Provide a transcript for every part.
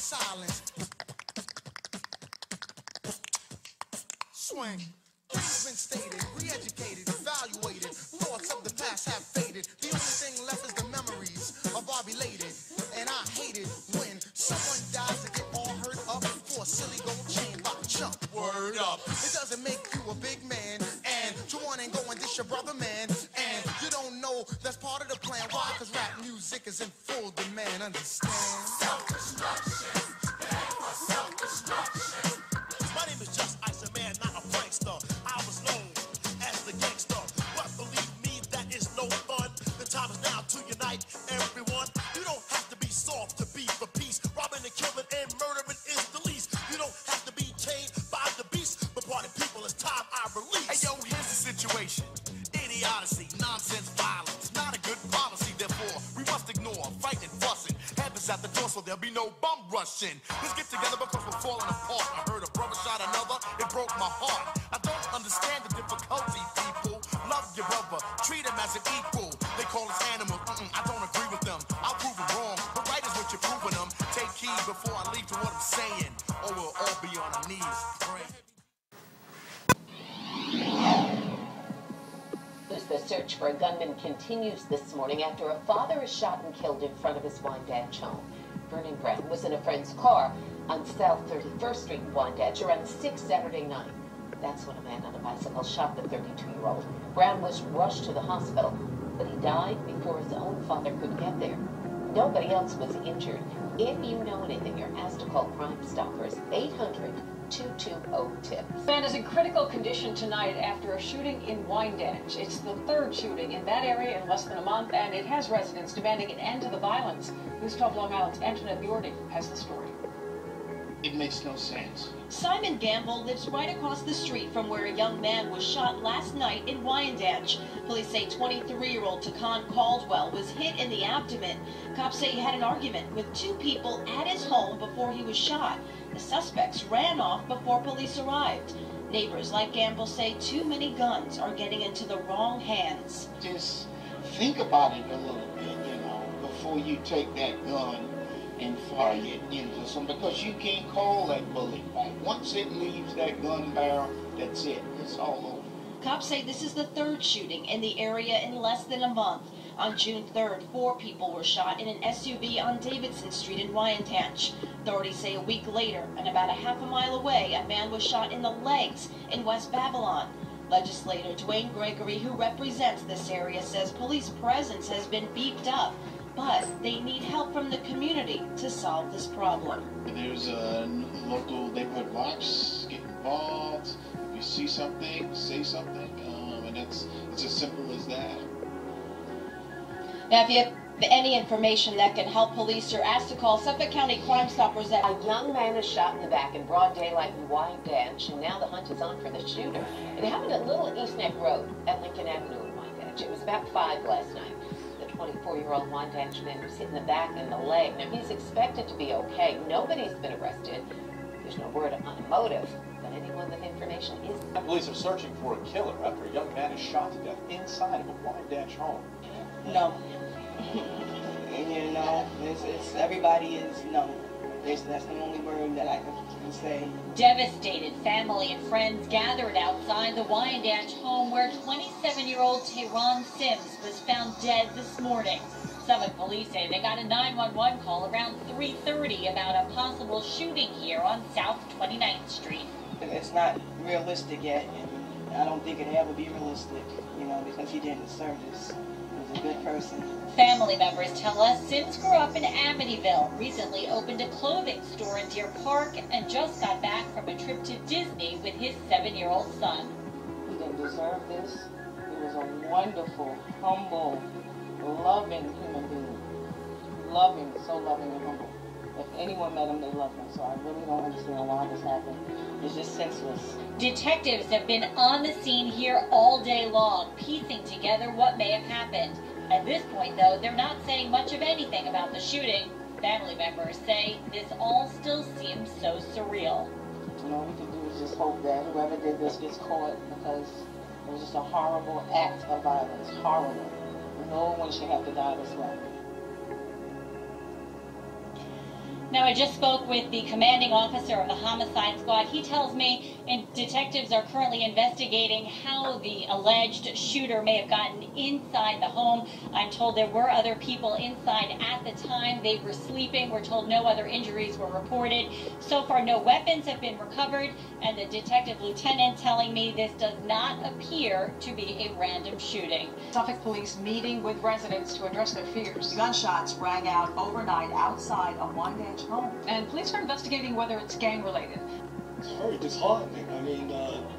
silence. Swing. Things been stated, re-educated, evaluated. Thoughts of the past have faded. The only thing left is the memories of our belated. And I hate it when someone dies to get all hurt up for a silly gold chain by chump. Word up. It doesn't make you a big man. And you want and go and dish your brother, man. And you don't know that's part of the plan. Why? Because rap music is in full demand. Understand? Self-destruction. Self-destruction. My name is Just Ice, a man, not a prankster. I was known as the gangster, but believe me, that is no fun. The time is now to unite everyone. You don't have to be soft to be for peace. Robbing and killing and murdering is the least. You don't have to be chained by the beast. But party people, it's time I release. Hey yo, here's the situation. Idiocy, nonsense, violence, not a good policy. Therefore, we must ignore fighting, fussing. Heaven's at the door, so there'll be no bum rushing. Let's get together because we're falling apart. I heard a brother shot another, it broke my heart. I don't understand the difficulty, people. Love your brother, treat him as an equal. They call us animals, I don't agree with them. I'll prove it wrong, but right is what you're proving them. Take heed before I leave to what I'm saying, or we'll all be on our knees praying. The search for a gunman continues this morning after a father is shot and killed in front of his Wyandanch home. Vernon Brown was in a friend's car on South 31st Street in Wyandanch around 6 Saturday night. That's when a man on a bicycle shot the 32-year-old. Brown was rushed to the hospital, but he died before his own father could get there. Nobody else was injured. If you know anything, you're asked to call Crime Stoppers 800-220-TIPS. Man is in critical condition tonight after a shooting in Wyandanch. It's the third shooting in that area in less than a month, and it has residents demanding an end to the violence. News 12 Long Island's Antoinette Bjordy has the story. It makes no sense. Simon Gamble lives right across the street from where a young man was shot last night in Wyandanch. Police say 23-year-old Takan Caldwell was hit in the abdomen. Cops say he had an argument with two people at his home before he was shot. The suspects ran off before police arrived. Neighbors like Gamble say too many guns are getting into the wrong hands. Just think about it a little bit, before you take that gun and fire it into something, because you can't call that bullet back. Once it leaves that gun barrel, that's it. It's all over. Cops say this is the third shooting in the area in less than a month. On June 3rd, 4 people were shot in an SUV on Davidson Street in Wyandanch. Authorities say a week later, and about a half a mile away, a man was shot in the legs in West Babylon. Legislator Dwayne Gregory, who represents this area, says police presence has been beefed up, but they need help from the community to solve this problem. There's a local neighborhood watch, get involved. If you see something, say something, and it's as simple as that. Now, if you have any information that can help police, you're asked to call Suffolk County Crime Stoppers at... A young man is shot in the back in broad daylight in Wyandanch, and now the hunt is on for the shooter. It happened at Little East Neck Road at Lincoln Avenue in Wyandanch. It was about 5 last night. The 24-year-old Wyandanch man was hit in the back and the leg. Now, he's expected to be okay. Nobody's been arrested. There's no word on a motive, but anyone with information is... Police are searching for a killer after a young man is shot to death inside of a Wyandanch home. No. It's everybody is no. That's the only word that I can say. Devastated family and friends gathered outside the Wyandanch home where 27-year-old Tehran Sims was found dead this morning. Suffolk police say they got a 911 call around 3:30 about a possible shooting here on South 29th Street. It's not realistic yet, and I don't think it'll ever be realistic, because he didn't deserve this. He was a good person. Family members tell us Sims grew up in Amityville, recently opened a clothing store in Deer Park, and just got back from a trip to Disney with his 7-year-old son. He didn't deserve this. He was a wonderful, humble, loving human being. Loving, so loving and humble. If anyone met him, they loved him. So I really don't understand why this happened. It's just senseless. Detectives have been on the scene here all day long, piecing together what may have happened. At this point, though, they're not saying much of anything about the shooting. Family members say this all still seems so surreal. All we can do is just hope that whoever did this gets caught, because it was just a horrible act of violence. Horrible. No one should have to die this way. Now, I just spoke with the commanding officer of the homicide squad. He tells me detectives are currently investigating how the alleged shooter may have gotten inside the home. I'm told there were other people inside at the time. They were sleeping. We're told no other injuries were reported. So far, no weapons have been recovered, and the detective lieutenant telling me this does not appear to be a random shooting. Suffolk police meeting with residents to address their fears. Gunshots rang out overnight outside a Wyandanch home. And police are investigating whether it's gang-related. It's very disheartening. I mean,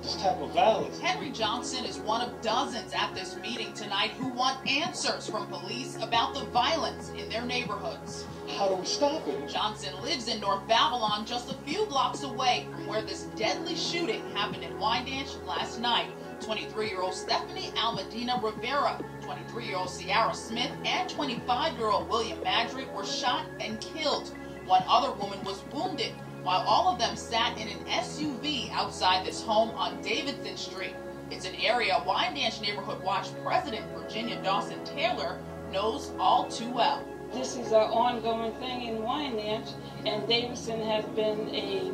this type of violence. Henry Johnson is one of dozens at this meeting tonight who want answers from police about the violence in their neighborhoods. How do we stop it? Johnson lives in North Babylon, just a few blocks away from where this deadly shooting happened in Wyandanch last night. 23-year-old Stephanie Almedina Rivera, 23-year-old Ciara Smith, and 25-year-old William Madrick were shot and killed. One other woman was wounded, while all of them sat in an SUV outside this home on Davidson Street. It's an area Wyandanch Neighborhood Watch President Virginia Dawson Taylor knows all too well. This is an ongoing thing in Wyandanch, and Davidson has been a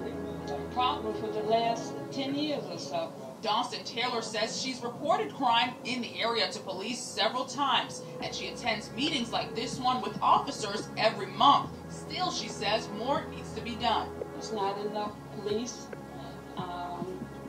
problem for the last 10 years or so. Dawson Taylor says she's reported crime in the area to police several times, and she attends meetings like this one with officers every month. Still, she says more needs to be done. It's not enough police.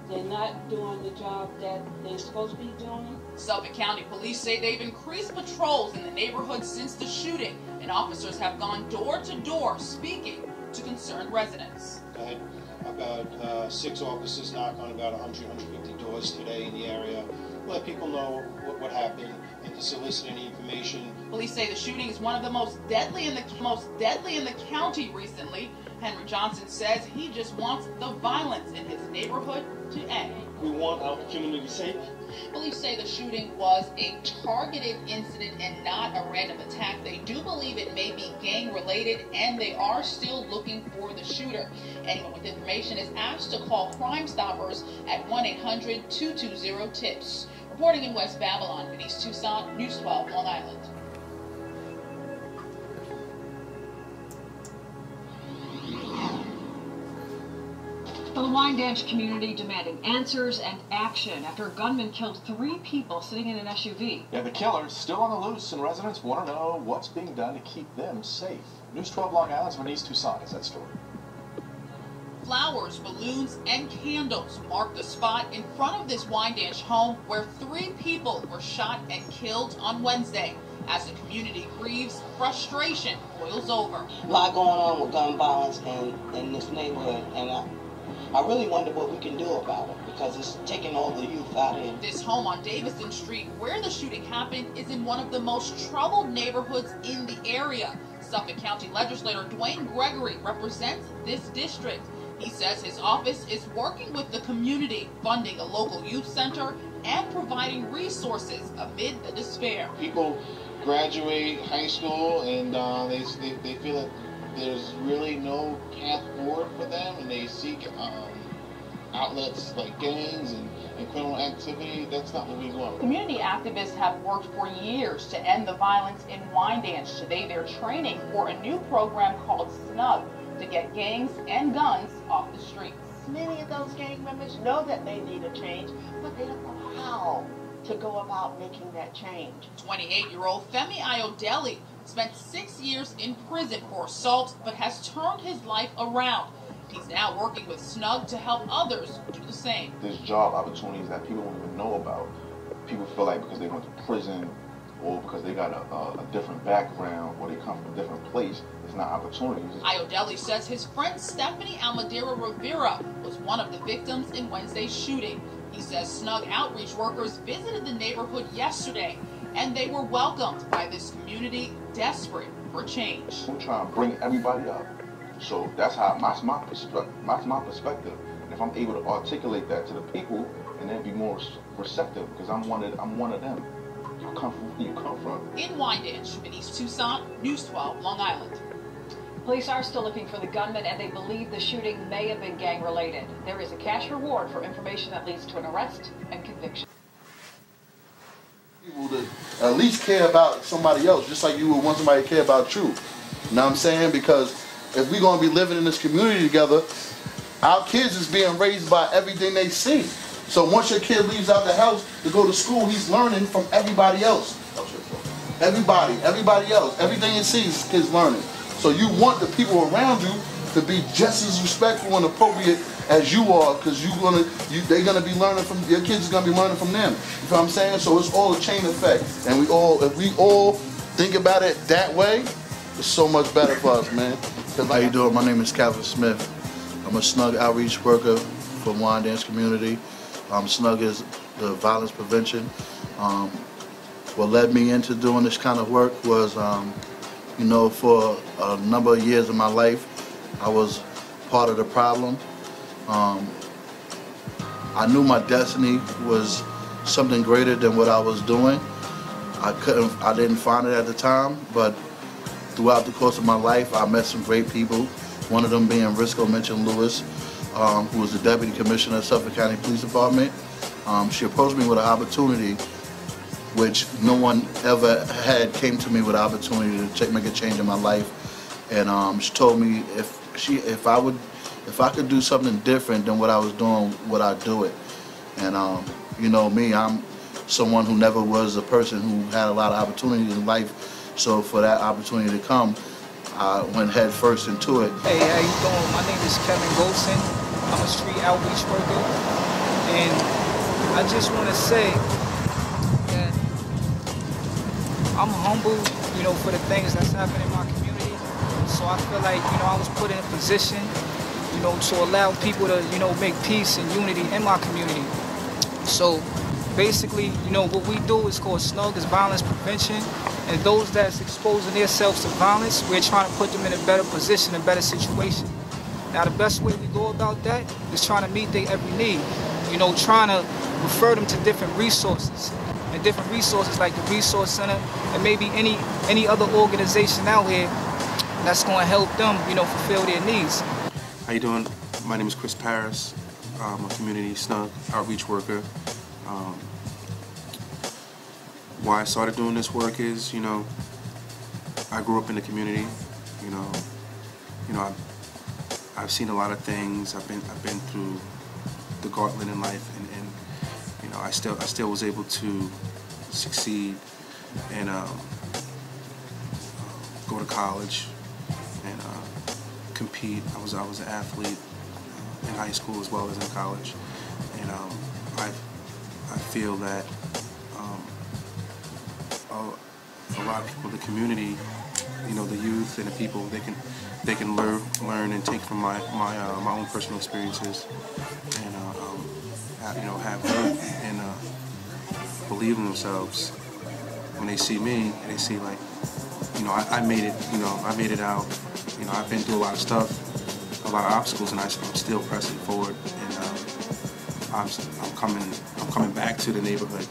They're not doing the job that they're supposed to be doing. Suffolk County Police say they've increased patrols in the neighborhood since the shooting, and officers have gone door to door speaking to concerned residents. I had about 6 officers knock on about 100, 150 doors today in the area, let people know what happened and to solicit any information. Police say the shooting is one of the most deadly in the county recently. Henry Johnson says he just wants the violence in his neighborhood to end. We want our community safe. Police say the shooting was a targeted incident and not a random attack. They do believe it may be gang-related, and they are still looking for the shooter. Anyone with information is asked to call Crime Stoppers at 1-800-220-TIPS. Reporting in West Babylon, Denise Toussaint, News 12, Long Island. The Wyandanch community demanding answers and action after a gunman killed 3 people sitting in an SUV. Yeah, the killer's still on the loose, and residents want to know what's being done to keep them safe. News 12 Long Island's Denise Toussaint has that story. Flowers, balloons, and candles mark the spot in front of this Wyandanch home where 3 people were shot and killed on Wednesday. As the community grieves, frustration boils over. A lot going on with gun violence in this neighborhood, and I really wonder what we can do about it, because it's taking all the youth out of here. This home on Davidson Street, where the shooting happened, is in one of the most troubled neighborhoods in the area. Suffolk County Legislator Dwayne Gregory represents this district. He says his office is working with the community, funding a local youth center and providing resources amid the despair. People graduate high school and they feel that there's really no path forward for them, and they seek outlets like gangs and criminal activity. That's not what we want. Community activists have worked for years to end the violence in Wyandanch. Today they're training for a new program called SNUG to get gangs and guns off the streets. Many of those gang members know that they need a change, but they don't know how to go about making that change. 28-year-old Femi Ayodele spent 6 years in prison for assault, but has turned his life around. He's now working with SNUG to help others do the same. There's job opportunities that people don't even know about. People feel like because they went to prison or because they got a different background or they come from a different place, it's not opportunities. Ayodele says his friend Stephanie Almedina Rivera was one of the victims in Wednesday's shooting. He says SNUG outreach workers visited the neighborhood yesterday, and they were welcomed by this community desperate for change. I'm trying to bring everybody up. So that's my perspective. And if I'm able to articulate that to the people and then be more receptive, because I'm one of them. I come from where you come from. In Wyandanch, Denise Toussaint, News 12, Long Island. Police are still looking for the gunman, and they believe the shooting may have been gang-related. There is a cash reward for information that leads to an arrest and conviction. People to at least care about somebody else, just like you would want somebody to care about you. You know what I'm saying? Because if we're going to be living in this community together, our kids is being raised by everything they see. So once your kid leaves out the house to go to school, he's learning from everybody else. Everybody else. Everything he sees, kids learning. So you want the people around you to be just as respectful and appropriate as you are, because they're gonna be learning from your kids. Is gonna be learning from them. You know what I'm saying? So it's all a chain effect, and if we all think about it that way, it's so much better for us, man. How you doing? My name is Calvin Smith. I'm a SNUG outreach worker for the Wyandanch community. SNUG is the violence prevention. What led me into doing this kind of work was, you know, for a number of years of my life, I was part of the problem. I knew my destiny was something greater than what I was doing. I didn't find it at the time, but throughout the course of my life, I met some great people. One of them being Risco Lewis, who was the Deputy Commissioner of Suffolk County Police Department. She approached me with an opportunity which no one ever came to me with an opportunity to make a change in my life. And she told me if I could do something different than what I was doing, would I do it? And you know me, I'm someone who never was a person who had a lot of opportunities in life. So for that opportunity to come, I went head first into it. Hey, how you doing? My name is Kevin Golson. I'm a street outreach worker, and I just want to say that I'm humble, you know, for the things that's happening in my community. So I feel like, you know, I was put in a position, you know, to allow people to, you know, make peace and unity in my community. So basically, you know, what we do is called SNUG, is violence prevention. And those that's exposing themselves to violence, we're trying to put them in a better position, a better situation. Now, the best way we go about that is trying to meet their every need. You know, trying to refer them to different resources. And different resources like the Resource Center and maybe any other organization out here that's going to help them, you know, fulfill their needs. How you doing? My name is Chris Paris. I'm a community SNUG outreach worker. Why I started doing this work is, you know, I grew up in the community. You know, I've seen a lot of things. I've been through the gauntlet in life, and you know, I still was able to succeed and go to college and compete. I was an athlete in high school as well as in college, and I feel that a lot of people in the community, you know, the youth and the people, they can learn and take from my own personal experiences, and you know, have hope and believe in themselves. When they see me, they see, like, you know, I made it. You know, I made it out. You know, I've been through a lot of stuff, a lot of obstacles, and I'm still pressing forward. And I'm coming back to the neighborhood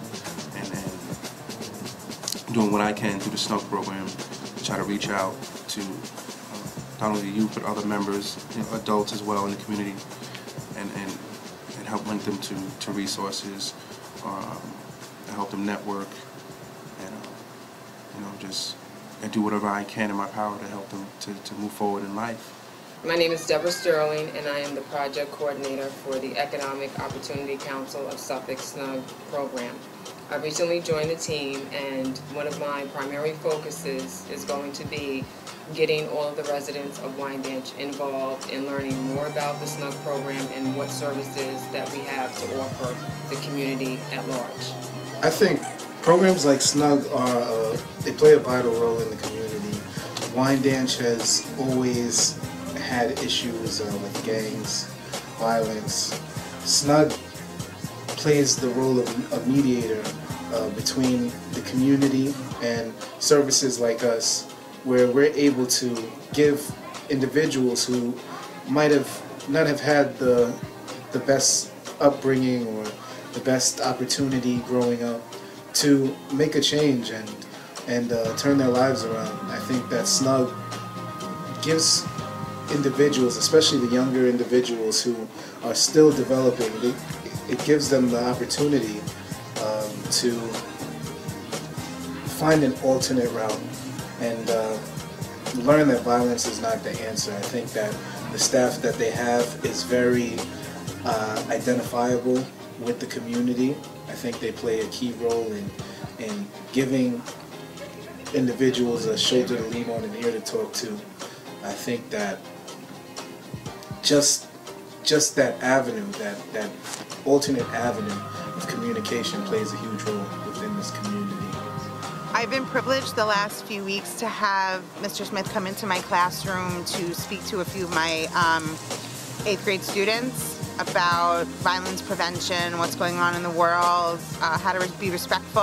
and doing what I can through the SNUG program to try to reach out to not only youth but other members, you know, adults as well in the community, and help link them to resources, and help them network, and you know, just do whatever I can in my power to help them to move forward in life. My name is Deborah Sterling, and I am the project coordinator for the Economic Opportunity Council of Suffolk SNUG program. I recently joined the team, and one of my primary focuses is going to be getting all of the residents of Wyandanch involved in learning more about the SNUG program and what services that we have to offer the community at large. I think programs like SNUG they play a vital role in the community. Wyandanch has always had issues with gangs, violence. SNUG plays the role of a mediator between the community and services like us, where we're able to give individuals who might have not have had the best upbringing or the best opportunity growing up to make a change and turn their lives around. I think that SNUG gives individuals, especially the younger individuals who are still developing, it gives them the opportunity to find an alternate route and learn that violence is not the answer. I think that the staff that they have is very identifiable with the community. I think they play a key role in giving individuals a shoulder to lean on and ear to talk to. I think that just that avenue, that alternate avenue of communication plays a huge role within this community. I've been privileged the last few weeks to have Mr. Smith come into my classroom to speak to a few of my 8th grade students about violence prevention, what's going on in the world, how to be respectful.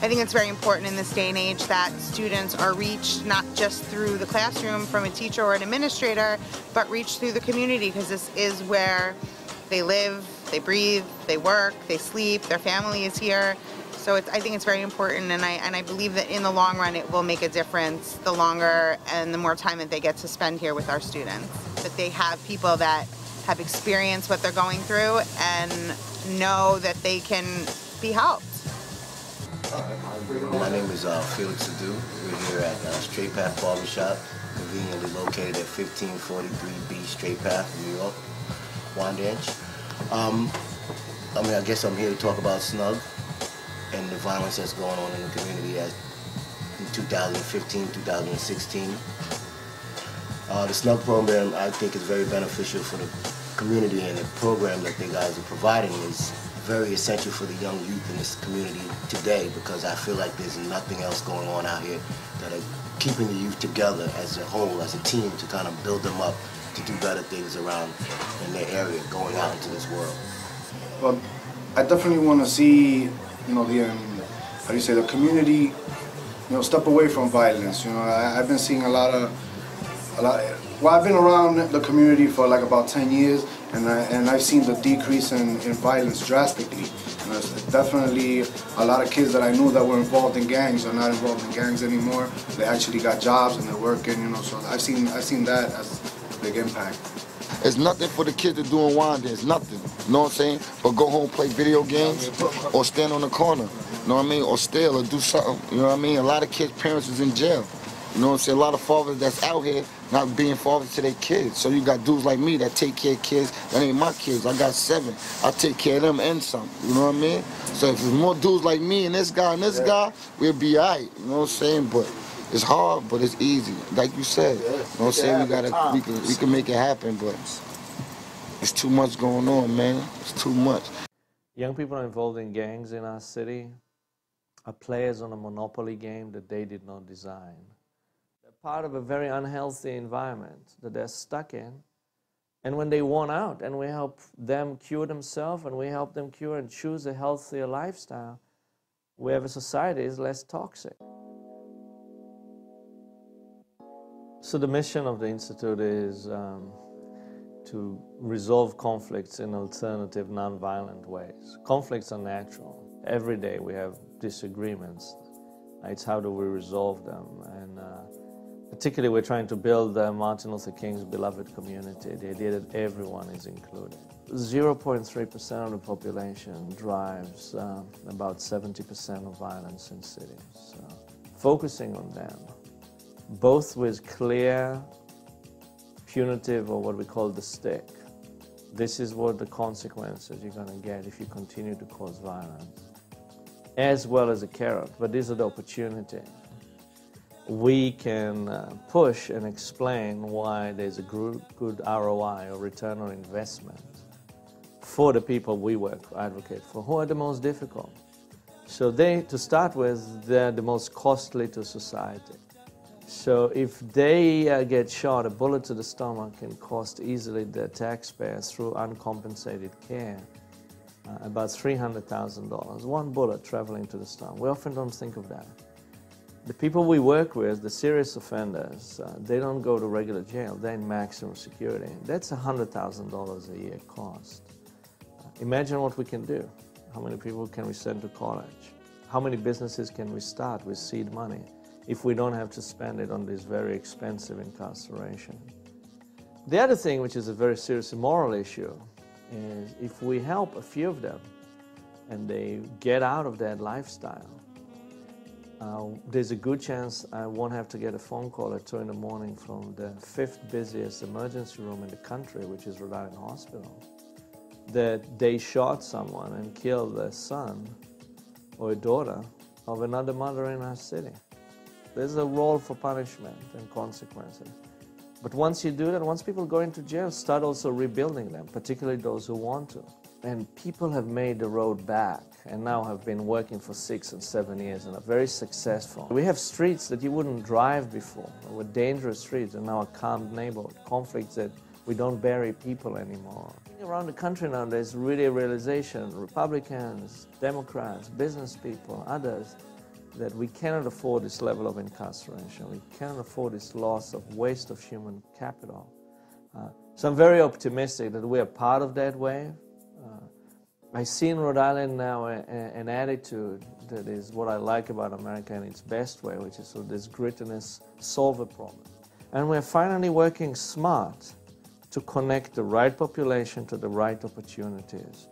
I think it's very important in this day and age that students are reached not just through the classroom from a teacher or an administrator, but reached through the community, because this is where they live, they breathe, they work, they sleep, their family is here. So I think it's very important, and I believe that in the long run it will make a difference the longer and the more time that they get to spend here with our students. That they have people that have experienced what they're going through and know that they can be helped. My name is Felix Adu. We're here at Straight Path Barbershop, conveniently located at 1543B Straight Path, New York, Wyandanch. I guess I'm here to talk about SNUG and the violence that's going on in the community in 2015, 2016. The SNUG program, I think, is very beneficial for the community, and the program that they guys are providing is very essential for the young youth in this community today, because I feel like there's nothing else going on out here that are keeping the youth together as a whole, as a team, to kind of build them up to do better things around in their area, going out into this world. Well, I definitely want to see, the community, step away from violence. I've been seeing I've been around the community for like about 10 years, and I've seen the decrease in violence drastically. There's definitely a lot of kids that I knew that were involved in gangs are not involved in gangs anymore. They actually got jobs and they're working, so I've seen that as a big impact. It's nothing for the kids to do in Wyandanch. It's nothing, you know what I'm saying? But go home, play video games, or stand on the corner, you know what I mean? Or steal, or do something, you know what I mean? A lot of kids' parents is in jail. You know what I'm saying? A lot of fathers that's out here not being fathers to their kids. So you got dudes like me that take care of kids that ain't my kids. I got 7. I take care of them and some. You know what I mean? So if there's more dudes like me and this guy, we'll be all right. You know what I'm saying? But it's hard, but it's easy. Like you said, you know what I'm saying? We can make it happen, but it's too much going on, man. It's too much. Young people are involved in gangs in our city are players on a monopoly game that they did not design. Part of a very unhealthy environment that they're stuck in, and when they want out and we help them cure themselves and we help them cure and choose a healthier lifestyle, we have a society is less toxic. So the mission of the Institute is to resolve conflicts in alternative, non-violent ways. Conflicts are natural. Every day we have disagreements. It's how do we resolve them, and particularly, we're trying to build Martin Luther King's beloved community, the idea that everyone is included. 0.3% of the population drives about 70% of violence in cities. Focusing on them, both with clear, punitive, or what we call the stick. This is what the consequences you're going to get if you continue to cause violence, as well as a carrot, but these are the opportunities. We can push and explain why there's a good ROI or return on investment for the people we advocate for, who are the most difficult. So to start with, they're the most costly to society. So if they get shot, a bullet to the stomach can cost easily the taxpayers through uncompensated care about $300,000. One bullet traveling to the stomach. We often don't think of that. The people we work with, the serious offenders, they don't go to regular jail. They're in maximum security. That's $100,000 a year cost. Imagine what we can do. How many people can we send to college? How many businesses can we start with seed money if we don't have to spend it on this very expensive incarceration? The other thing, which is a very serious moral issue, is if we help a few of them and they get out of that lifestyle, there's a good chance I won't have to get a phone call at 2 in the morning from the 5th busiest emergency room in the country, which is Rhode Island Hospital, that they shot someone and killed a son or a daughter of another mother in our city. There's a role for punishment and consequences. But once you do that, once people go into jail, start also rebuilding them, particularly those who want to. And people have made the road back and now have been working for 6 and 7 years and are very successful. We have streets that you wouldn't drive before, were dangerous streets, and now a calm neighborhood, conflicts that we don't bury people anymore. Around the country now, there's really a realization, Republicans, Democrats, business people, others, that we cannot afford this level of incarceration. We cannot afford this loss of waste of human capital. So I'm very optimistic that we are part of that wave. I see in Rhode Island now an attitude that is what I like about America in its best way, which is sort of this grittiness, solve a problem. And we're finally working smart to connect the right population to the right opportunities.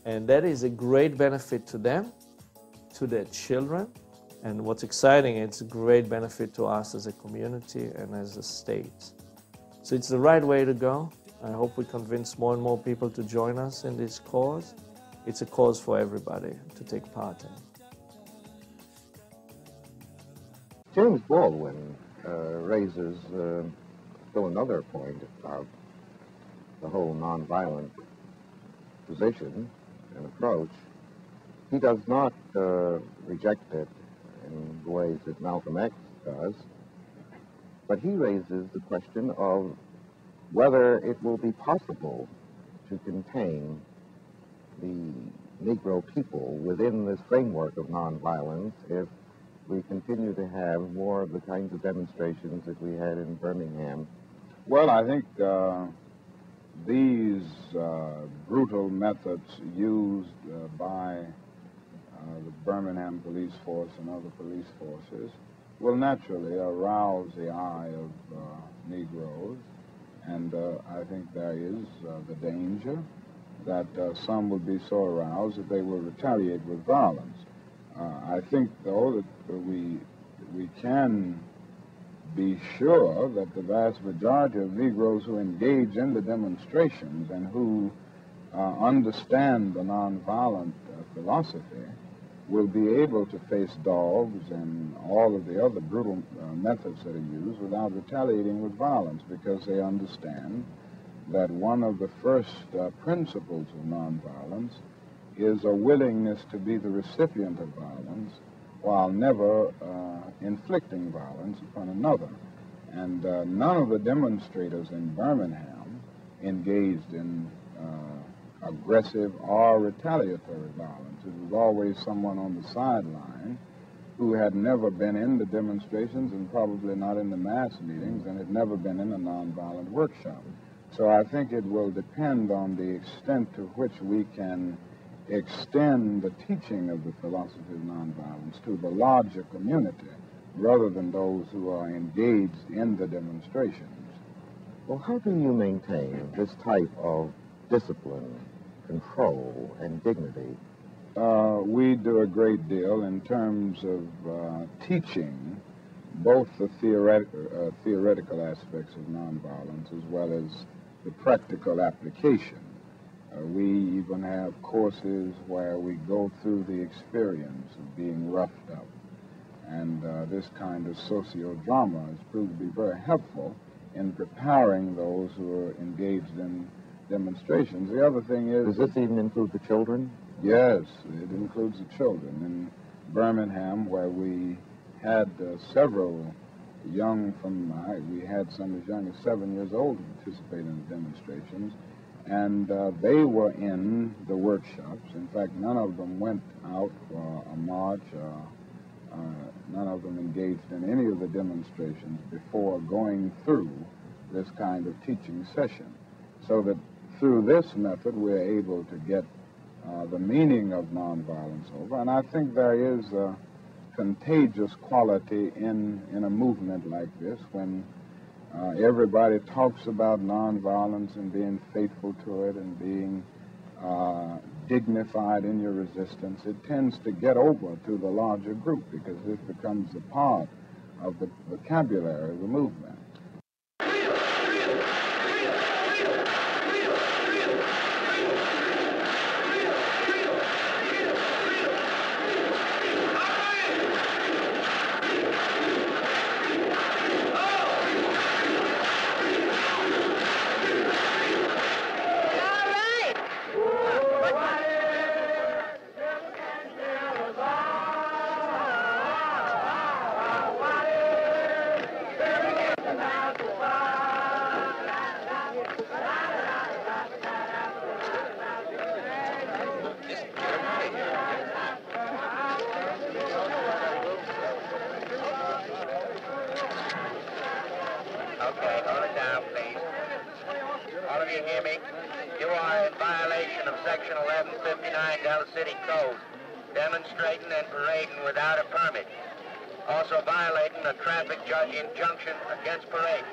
And that is a great benefit to them, to their children, and what's exciting, it's a great benefit to us as a community and as a state. So it's the right way to go. I hope we convince more and more people to join us in this cause. It's a cause for everybody to take part in. James Baldwin raises still another point about the whole nonviolent position and approach. He does not reject it in the ways that Malcolm X does, but he raises the question of whether it will be possible to contain the Negro people within this framework of nonviolence if we continue to have more of the kinds of demonstrations that we had in Birmingham. Well, I think these brutal methods used by the Birmingham police force and other police forces will naturally arouse the eye of Negroes. And I think there is the danger that some will be so aroused that they will retaliate with violence. I think, though, that we can be sure that the vast majority of Negroes who engage in the demonstrations and who understand the nonviolent philosophy will be able to face dogs and all of the other brutal methods that are used without retaliating with violence, because they understand that one of the first principles of nonviolence is a willingness to be the recipient of violence while never inflicting violence upon another. And none of the demonstrators in Birmingham engaged in aggressive or retaliatory violence. It was always someone on the sideline who had never been in the demonstrations and probably not in the mass meetings and had never been in a nonviolent workshop. So I think it will depend on the extent to which we can extend the teaching of the philosophy of nonviolence to the larger community rather than those who are engaged in the demonstrations. Well, how do you maintain this type of discipline, control, and dignity? We do a great deal in terms of teaching both the theoretical aspects of nonviolence as well as the practical application. We even have courses where we go through the experience of being roughed up. And this kind of socio-drama has proved to be very helpful in preparing those who are engaged in demonstrations. The other thing is... Does this even include the children? Yes, it includes the children. In Birmingham, where we had several young we had some as young as 7 years old who participated in the demonstrations, and they were in the workshops. In fact, none of them went out for a march. None of them engaged in any of the demonstrations before going through this kind of teaching session. So that through this method, we're able to get the meaning of nonviolence over. And I think there is a contagious quality in a movement like this when everybody talks about nonviolence and being faithful to it and being dignified in your resistance, it tends to get over to the larger group because this becomes a part of the vocabulary of the movement. Okay, hold it down, please. All of you hear me? You are in violation of Section 1159 Del City Code, demonstrating and parading without a permit. Also violating a traffic judge injunction against parading.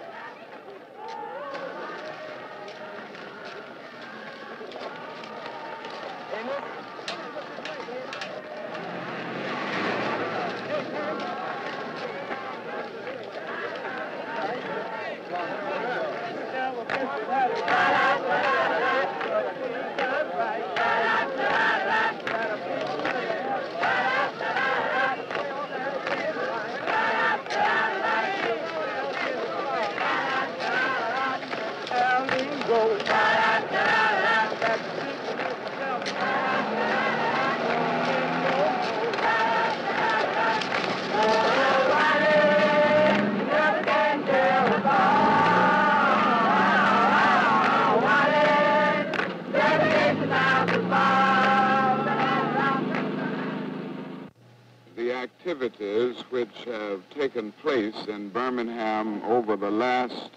The activities which have taken place in Birmingham over the last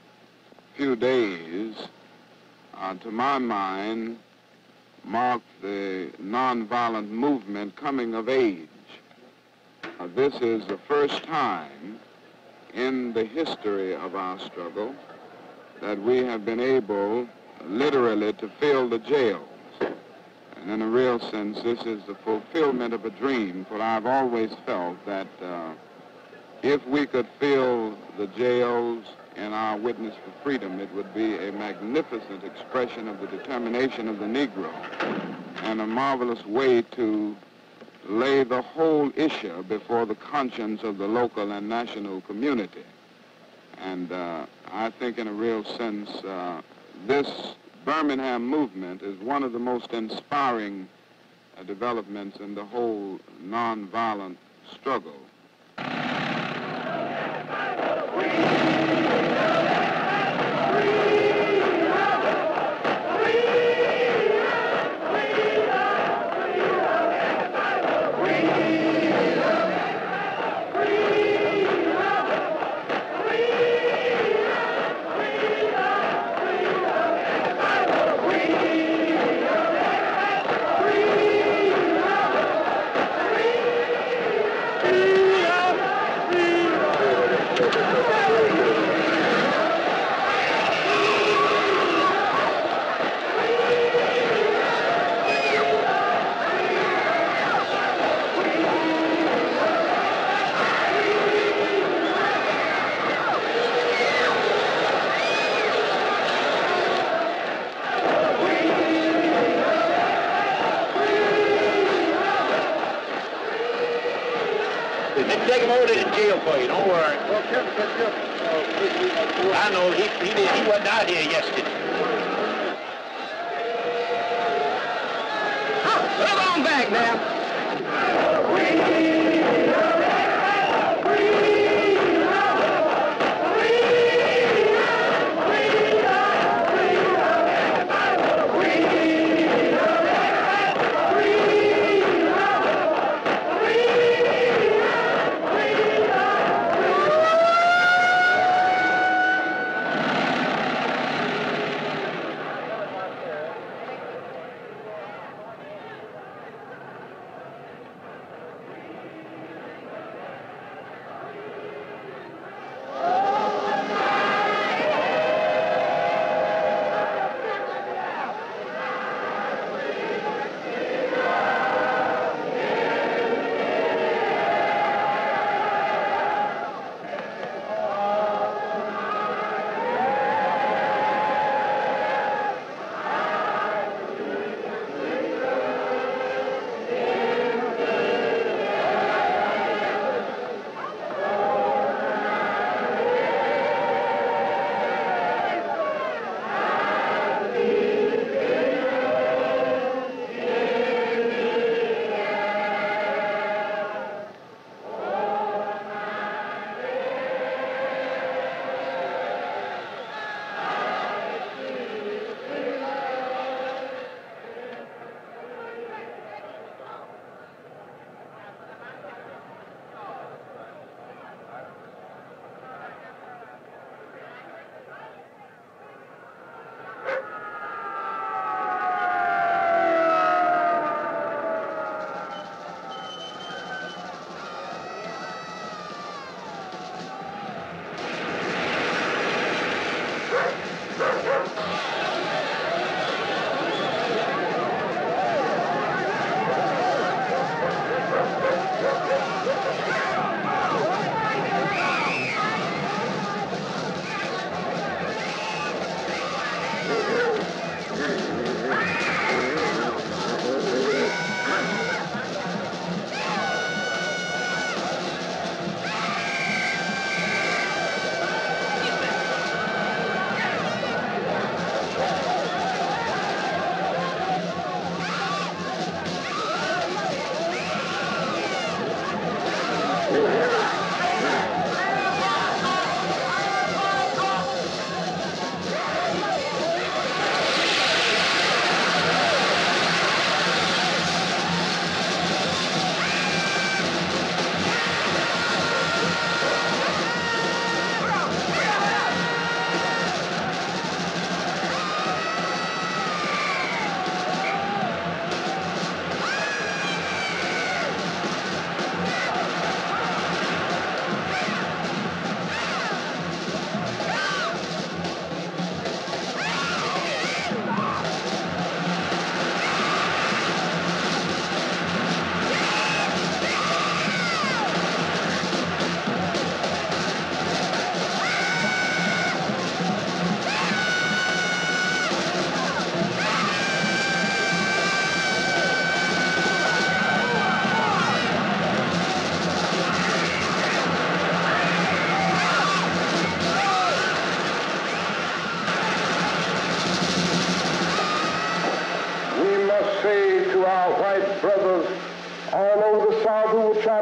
few days, to my mind, mark the nonviolent movement coming of age. This is the first time in the history of our struggle that we have been able literally to fill the jails. And in a real sense, this is the fulfillment of a dream, for I've always felt that if we could fill the jails in our witness for freedom, it would be a magnificent expression of the determination of the Negro and a marvelous way to lay the whole issue before the conscience of the local and national community. And I think in a real sense, this Birmingham movement is one of the most inspiring developments in the whole nonviolent struggle. Take him over to the jail for you, don't worry. I know, he wasn't out here yesterday. Come on back now.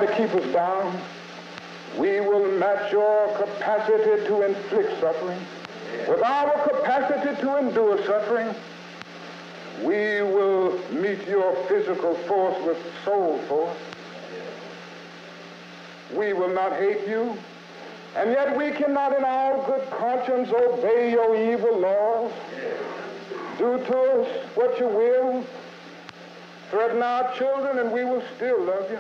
to keep us down, we will match your capacity to inflict suffering with our capacity to endure suffering. We will meet your physical force with soul force. We will not hate you, and yet we cannot in our good conscience obey your evil laws. Do to us what you will. Threaten our children, and we will still love you.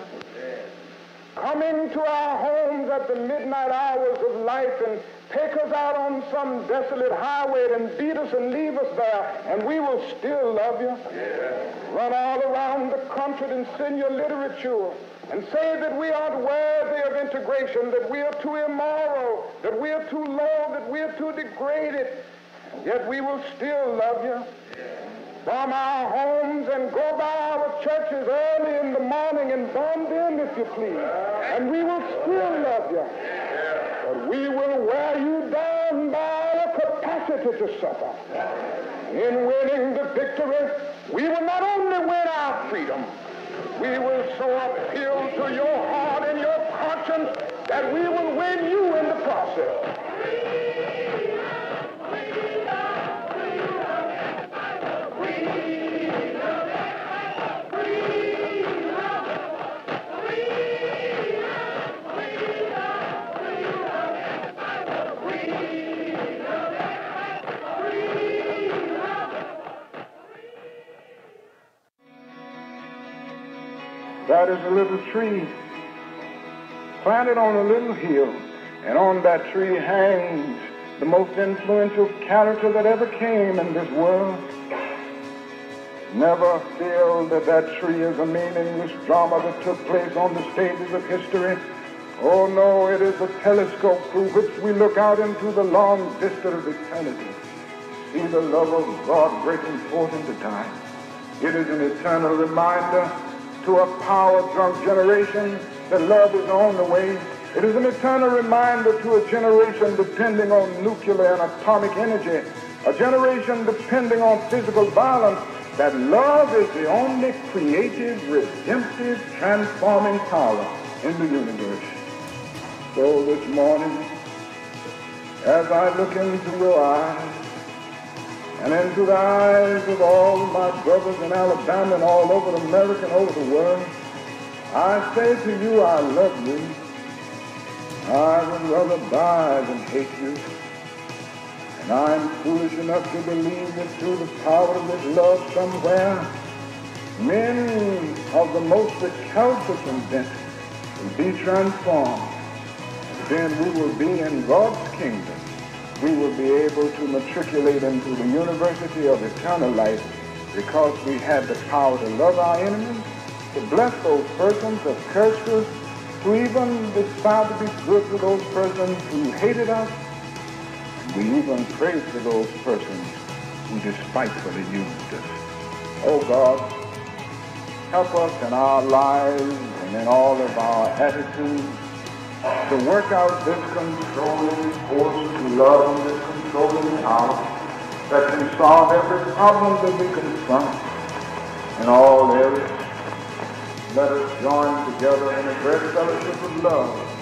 Come into our homes at the midnight hours of life and take us out on some desolate highway and beat us and leave us there, and we will still love you. Run all around the country and send your literature and say that we aren't worthy of integration, that we are too immoral, that we are too low, that we are too degraded, yet we will still love you. Bomb our homes and go by our churches early in the morning and bomb them, if you please, and we will still love you. But we will wear you down by our capacity to suffer. In winning the victory, we will not only win our freedom, we will so appeal to your heart and your conscience that we will win you in the process. That is a little tree planted on a little hill, and on that tree hangs the most influential character that ever came in this world. Never feel that that tree is a meaningless drama that took place on the stages of history. Oh no, it is a telescope through which we look out into the long vista of eternity. See the love of God breaking forth into time. It is an eternal reminder to a power-drunk generation that love is on the way. It is an eternal reminder to a generation depending on nuclear and atomic energy, a generation depending on physical violence, that love is the only creative, redemptive, transforming power in the universe. So this morning, as I look into your eyes, and into the eyes of all my brothers in Alabama and all over America and over the world, I say to you, I love you. I would rather die than hate you. And I'm foolish enough to believe that through the power of this love somewhere, many of the most recalcitrant bent will be transformed. And then we will be in God's kingdom. We will be able to matriculate into the university of eternal life because we had the power to love our enemies, to bless those persons that cursed us, to even decide to be good to those persons who hated us. And we even prayed for those persons who despitefully used us. Oh God, help us in our lives and in all of our attitudes to work out this controlling force, to love this controlling power that can solve every problem that we confront in all areas. Let us join together in a great fellowship of love